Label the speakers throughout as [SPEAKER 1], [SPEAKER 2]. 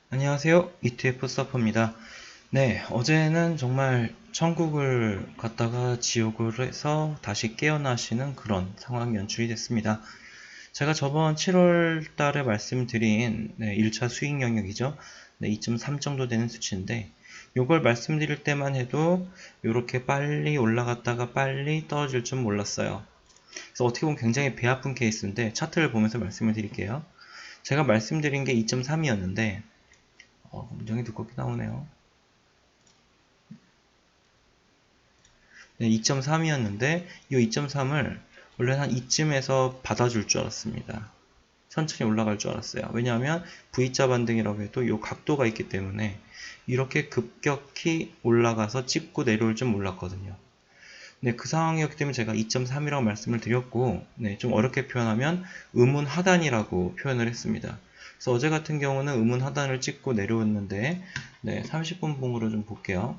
[SPEAKER 1] 안녕하세요. ETF 서퍼입니다. 네, 어제는 정말 천국을 갔다가 지옥을 해서 다시 깨어나시는 그런 상황이 연출이 됐습니다. 제가 저번 7월 달에 말씀드린 1차 수익 영역이죠. 2.3 정도 되는 수치인데 이걸 말씀드릴 때만 해도 이렇게 빨리 올라갔다가 빨리 떨어질 줄 몰랐어요. 그래서 어떻게 보면 굉장히 배 아픈 케이스인데 차트를 보면서 말씀을 드릴게요. 제가 말씀드린 게 2.3이었는데 문장이 두껍게 나오네요. 네, 2.3이었는데 이 2.3을 원래 한 이쯤에서 받아줄 줄 알았습니다. 천천히 올라갈 줄 알았어요. 왜냐하면 V자 반등이라고 해도 이 각도가 있기 때문에 이렇게 급격히 올라가서 찍고 내려올 줄 몰랐거든요. 네, 그 상황이었기 때문에 제가 2.3이라고 말씀을 드렸고, 네, 좀 어렵게 표현하면 의문 하단이라고 표현을 했습니다. 그래서 어제 같은 경우는 의문 하단을 찍고 내려왔는데, 네, 30분 봉으로 좀 볼게요.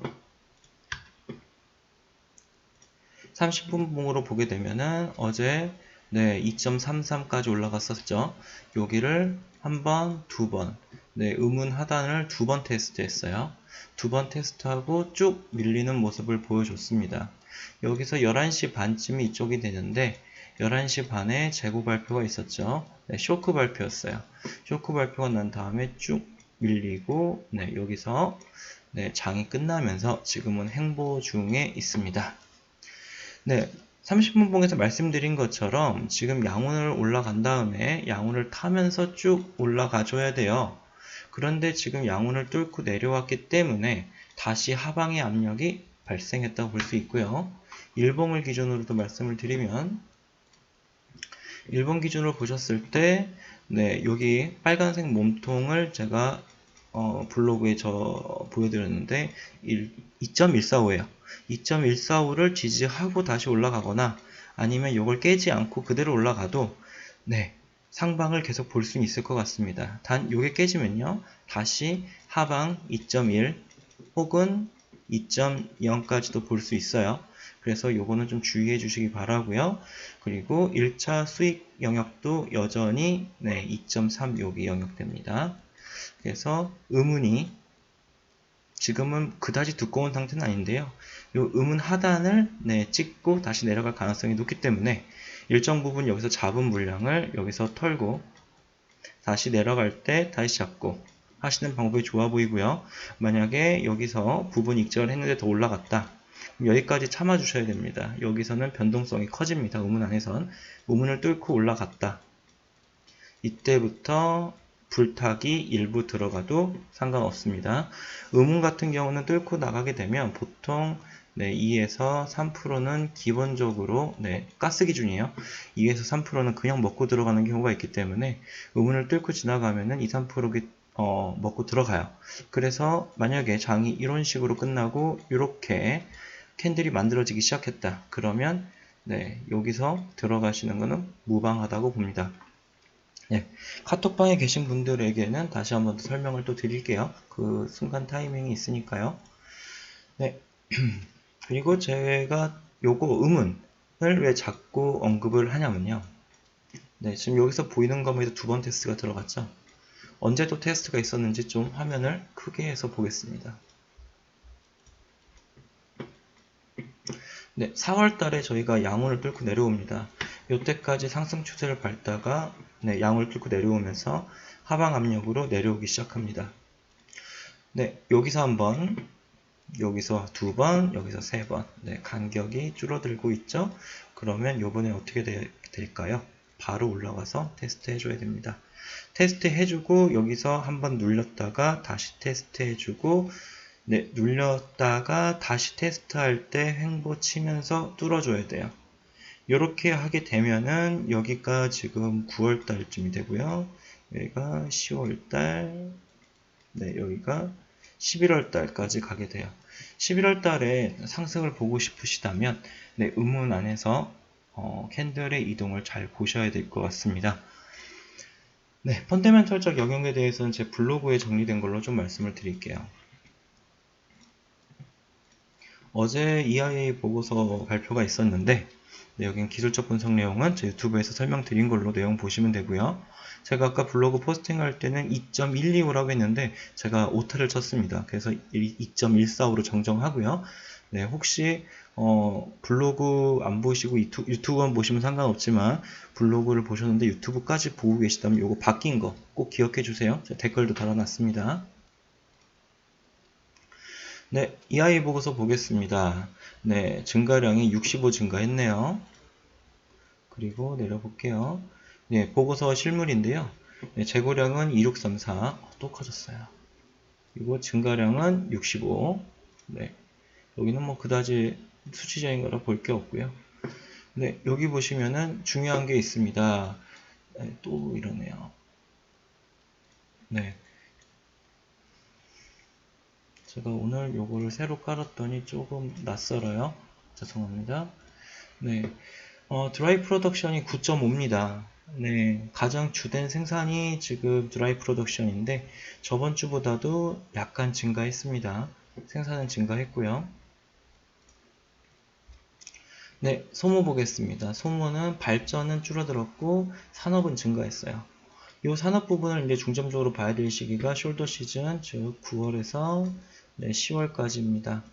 [SPEAKER 1] 30분 봉으로 보게 되면은 어제 2.33까지 올라갔었죠. 여기를 한 번, 두 번, 의문 하단을 두 번 테스트했어요. 두 번 테스트하고 쭉 밀리는 모습을 보여줬습니다. 여기서 11시 반쯤이 이쪽이 되는데 11시 반에 재고 발표가 있었죠. 쇼크 발표였어요. 쇼크 발표가 난 다음에 쭉 밀리고 여기서 장이 끝나면서 지금은 행보 중에 있습니다. 네, 30분 봉에서 말씀드린 것처럼 지금 양운을 올라간 다음에 양운을 타면서 쭉 올라가 줘야 돼요. 그런데 지금 양운을 뚫고 내려왔기 때문에 다시 하방의 압력이 발생했다고 볼 수 있고요. 일봉을 기준으로도 말씀을 드리면 일본 기준으로 보셨을 때 여기 빨간색 몸통을 제가 블로그에 보여드렸는데 2.145예요. 2.145를 지지하고 다시 올라가거나 아니면 이걸 깨지 않고 그대로 올라가도 상방을 계속 볼 수는 있을 것 같습니다. 단 이게 깨지면요 다시 하방 2.1 혹은 2.0까지도 볼 수 있어요. 그래서 요거는 좀 주의해 주시기 바라고요. 그리고 1차 수익 영역도 여전히 2.3 여기 영역됩니다. 그래서 의문이 지금은 그다지 두꺼운 상태는 아닌데요. 요 의문 하단을 찍고 다시 내려갈 가능성이 높기 때문에 일정 부분 여기서 잡은 물량을 여기서 털고 다시 내려갈 때 다시 잡고 하시는 방법이 좋아 보이고요. 만약에 여기서 부분 익절을 했는데 더 올라갔다. 여기까지 참아 주셔야 됩니다. 여기서는 변동성이 커집니다. 의문 안에선 의문을 뚫고 올라갔다. 이때부터 불타기 일부 들어가도 상관없습니다. 의문 같은 경우는 뚫고 나가게 되면 보통 2에서 3%는 기본적으로 가스 기준이에요. 2에서 3%는 그냥 먹고 들어가는 경우가 있기 때문에 의문을 뚫고 지나가면은 2, 3% 먹고 들어가요. 그래서 만약에 장이 이런 식으로 끝나고 이렇게 캔들이 만들어지기 시작했다. 그러면 여기서 들어가시는 것은 무방하다고 봅니다. 카톡방에 계신 분들에게는 다시 한번 설명을 또 드릴게요. 그 순간 타이밍이 있으니까요. 그리고 제가 요거 의문을 왜 자꾸 언급을 하냐면요. 지금 여기서 보이는 것만 해도 두 번 테스트가 들어갔죠. 언제 또 테스트가 있었는지 좀 화면을 크게 해서 보겠습니다. 4월 달에 저희가 양호를 뚫고 내려옵니다. 이때까지 상승 추세를 밟다가 양호를 뚫고 내려오면서 하방 압력으로 내려오기 시작합니다. 여기서 한번, 여기서 두 번, 여기서 세 번. 간격이 줄어들고 있죠? 그러면 요번에 어떻게 될까요? 바로 올라가서 테스트 해줘야 됩니다. 테스트 해주고 여기서 한번 눌렸다가 다시 테스트 해주고 눌렸다가 다시 테스트할 때 횡보 치면서 뚫어줘야 돼요. 이렇게 하게 되면은 여기가 지금 9월 달쯤이 되고요. 여기가 10월 달, 여기가 11월 달까지 가게 돼요. 11월 달에 상승을 보고 싶으시다면 의문 안에서 캔들의 이동을 잘 보셔야 될 것 같습니다. 펀더멘털적 영역에 대해서는 제 블로그에 정리된 걸로 좀 말씀을 드릴게요. 어제 EIA 보고서 발표가 있었는데 여기는 기술적 분석 내용은 제 유튜브에서 설명드린 걸로 내용 보시면 되고요. 제가 아까 블로그 포스팅할 때는 2.125라고 했는데 제가 오타를 쳤습니다. 그래서 2.145로 정정하고요. 네, 혹시 블로그 안 보시고 유튜브만 보시면 상관없지만 블로그를 보셨는데 유튜브까지 보고 계시다면 이거 바뀐 거 꼭 기억해 주세요. 제가 댓글도 달아놨습니다. 네, EI 보고서 보겠습니다. 네, 증가량이 65 증가했네요. 그리고 내려볼게요. 네, 보고서 실물인데요. 네, 재고량은 2634. 또 커졌어요. 그리고 증가량은 65. 네, 여기는 뭐 그다지 수치적인 거라 볼 게 없고요. 네, 여기 보시면은 중요한 게 있습니다. 네, 또 이러네요. 네, 제가 오늘 요거를 새로 깔았더니 조금 낯설어요. 죄송합니다. 네, 드라이 프로덕션이 9.5입니다. 네, 가장 주된 생산이 지금 드라이 프로덕션인데 저번 주보다도 약간 증가했습니다. 생산은 증가했고요. 네, 소모 보겠습니다. 소모는 발전은 줄어들었고 산업은 증가했어요. 이 산업 부분을 이제 중점적으로 봐야 될 시기가 숄더 시즌, 즉 9월에서 10월까지입니다.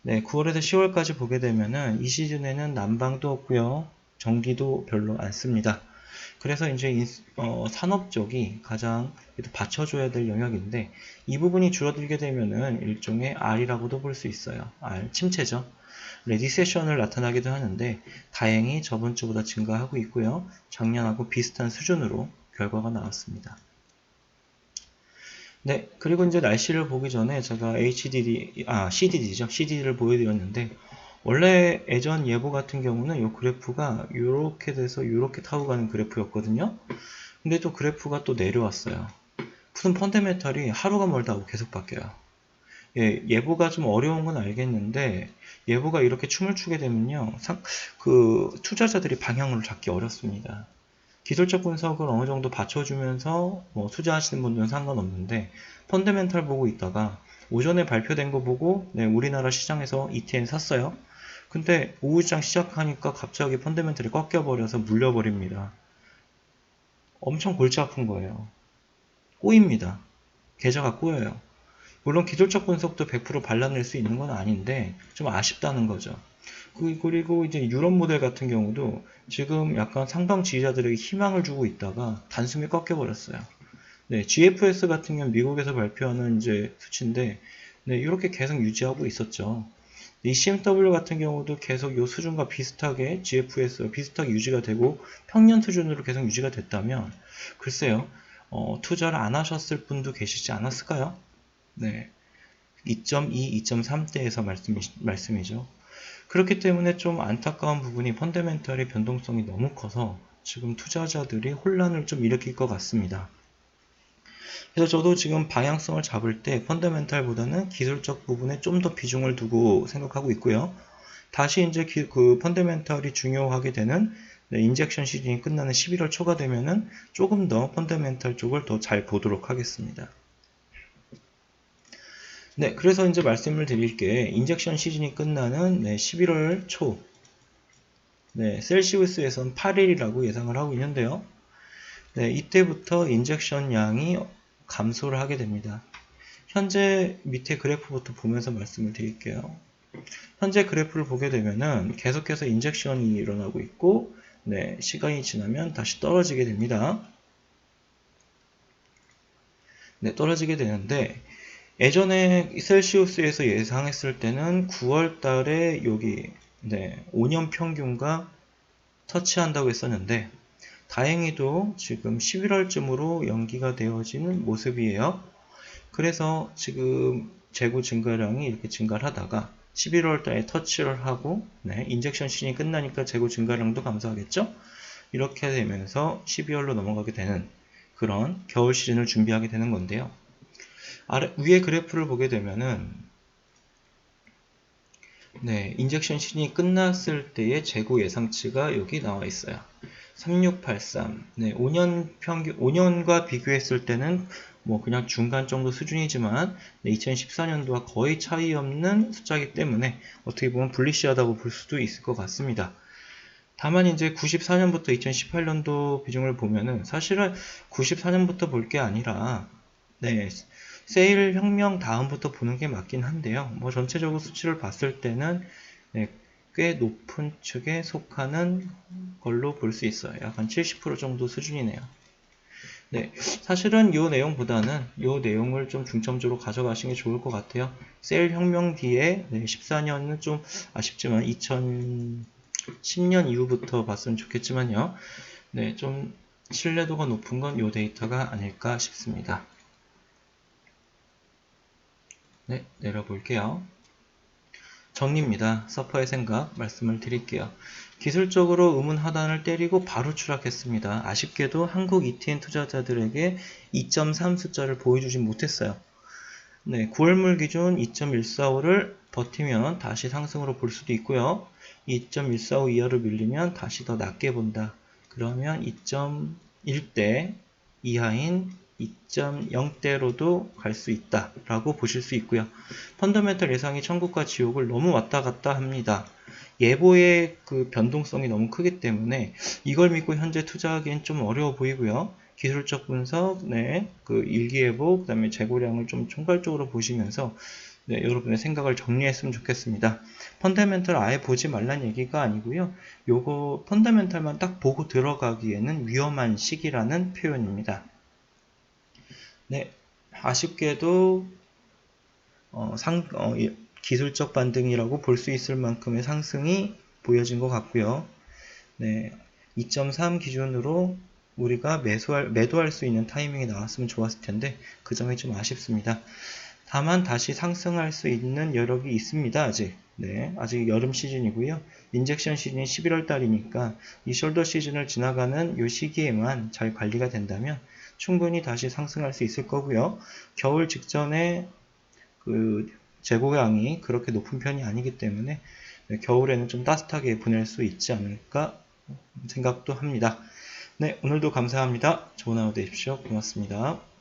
[SPEAKER 1] 네, 9월에서 10월까지 보게 되면은 이 시즌에는 난방도 없고요. 전기도 별로 안 씁니다. 그래서 이제 산업 쪽이 가장 받쳐줘야 될 영역인데 이 부분이 줄어들게 되면은 일종의 R이라고도 볼 수 있어요. R, 침체죠. 리세션을 나타나기도 하는데 다행히 저번 주보다 증가하고 있고요. 작년하고 비슷한 수준으로 결과가 나왔습니다. 네, 그리고 이제 날씨를 보기 전에 제가 CDD죠. CDD를 보여드렸는데 원래 예전 예보 같은 경우는 이 그래프가 이렇게 돼서 이렇게 타고 가는 그래프였거든요. 근데 또 그래프가 또 내려왔어요. 무슨 펀더멘털이 하루가 멀다 하고 계속 바뀌어요. 예, 예보가 좀 어려운 건 알겠는데 예보가 이렇게 춤을 추게 되면요, 투자자들이 방향을 잡기 어렵습니다. 기술적 분석을 어느 정도 받쳐주면서 뭐 투자하시는 분들은 상관없는데 펀더멘털 보고 있다가 오전에 발표된 거 보고 네, 우리나라 시장에서 ETN 샀어요. 근데 오후 시장 시작하니까 갑자기 펀더멘털이 꺾여버려서 물려버립니다. 엄청 골치 아픈 거예요. 꼬입니다. 계좌가 꼬여요. 물론 기술적 분석도 100% 발라낼 수 있는 건 아닌데 좀 아쉽다는 거죠. 그리고 이제 유럽 모델 같은 경우도 지금 약간 상방 지지자들에게 희망을 주고 있다가 단숨에 꺾여버렸어요. 네, GFS 같은 경우는 미국에서 발표하는 이제 수치인데, 네, 이렇게 계속 유지하고 있었죠. 이 CMW 같은 경우도 계속 이 수준과 비슷하게 GFS 비슷하게 유지가 되고 평년 수준으로 계속 유지가 됐다면, 글쎄요, 투자를 안 하셨을 분도 계시지 않았을까요? 네. 2.2, 2.3대에서 말씀이죠. 그렇기 때문에 좀 안타까운 부분이 펀더멘털의 변동성이 너무 커서 지금 투자자들이 혼란을 좀 일으킬 것 같습니다. 그래서 저도 지금 방향성을 잡을 때 펀더멘털보다는 기술적 부분에 좀 더 비중을 두고 생각하고 있고요. 다시 이제 그 펀더멘털이 중요하게 되는 인젝션 시즌이 끝나는 11월 초가 되면은 조금 더 펀더멘털 쪽을 더 잘 보도록 하겠습니다. 네, 그래서 이제 말씀을 드릴게 인젝션 시즌이 끝나는 11월 초 셀시우스에선 8일이라고 예상을 하고 있는데요. 네, 이때부터 인젝션 양이 감소를 하게 됩니다. 현재 밑에 그래프부터 보면서 말씀을 드릴게요. 현재 그래프를 보게 되면은 계속해서 인젝션이 일어나고 있고 시간이 지나면 다시 떨어지게 됩니다. 네, 떨어지게 되는데 예전에 셀시우스에서 예상했을 때는 9월 달에 여기 5년 평균과 터치한다고 했었는데 다행히도 지금 11월쯤으로 연기가 되어지는 모습이에요. 그래서 지금 재고 증가량이 이렇게 증가를 하다가 11월 달에 터치를 하고 인젝션 시즌이 끝나니까 재고 증가량도 감소하겠죠? 이렇게 되면서 12월로 넘어가게 되는 그런 겨울 시즌을 준비하게 되는 건데요. 위에 그래프를 보게 되면은 인젝션 시즌이 끝났을 때의 재고 예상치가 여기 나와 있어요. 3683. 5년과 비교했을 때는 뭐 그냥 중간 정도 수준이지만 2014년도와 거의 차이 없는 숫자이기 때문에 어떻게 보면 불리시하다고 볼 수도 있을 것 같습니다. 다만 이제 94년부터 2018년도 비중을 보면은 사실은 94년부터 볼 게 아니라 네, 세일 혁명 다음부터 보는 게 맞긴 한데요. 뭐 전체적으로 수치를 봤을 때는 네, 꽤 높은 축에 속하는 걸로 볼 수 있어요. 약 한 70% 정도 수준이네요. 네, 사실은 이 내용보다는 이 내용을 좀 중점적으로 가져가시는 게 좋을 것 같아요. 세일 혁명 뒤에 14년은 좀 아쉽지만 2010년 이후부터 봤으면 좋겠지만요. 네, 좀 신뢰도가 높은 건 이 데이터가 아닐까 싶습니다. 네, 내려볼게요. 정리입니다. 서퍼의 생각 말씀을 드릴게요. 기술적으로 음운 하단을 때리고 바로 추락했습니다. 아쉽게도 한국 ETN 투자자들에게 2.3 숫자를 보여주지 못했어요. 네, 9월물 기준 2.145를 버티면 다시 상승으로 볼 수도 있고요. 2.145 이하로 밀리면 다시 더 낮게 본다. 그러면 2.1대 이하인 2.0대로도 갈 수 있다 라고 보실 수 있고요. 펀더멘털 예상이 천국과 지옥을 너무 왔다 갔다 합니다. 예보의 그 변동성이 너무 크기 때문에 이걸 믿고 현재 투자하기엔 좀 어려워 보이고요. 기술적 분석, 네, 그 일기예보, 그 다음에 재고량을 좀 총괄적으로 보시면서 네, 여러분의 생각을 정리했으면 좋겠습니다. 펀더멘털 아예 보지 말란 얘기가 아니고요. 요거 펀더멘털만 딱 보고 들어가기에는 위험한 시기라는 표현입니다. 네, 아쉽게도 기술적 반등이라고 볼 수 있을 만큼의 상승이 보여진 것 같고요. 네, 2.3 기준으로 우리가 매도할 수 있는 타이밍이 나왔으면 좋았을 텐데 그 점이 좀 아쉽습니다. 다만 다시 상승할 수 있는 여력이 있습니다. 아직. 네, 아직 여름 시즌이고요. 인젝션 시즌이 11월 달이니까 이 숄더 시즌을 지나가는 이 시기에만 잘 관리가 된다면 충분히 다시 상승할 수 있을 거고요. 겨울 직전에 그 재고량이 그렇게 높은 편이 아니기 때문에 겨울에는 좀 따뜻하게 보낼 수 있지 않을까 생각도 합니다. 네, 오늘도 감사합니다. 좋은 하루 되십시오. 고맙습니다.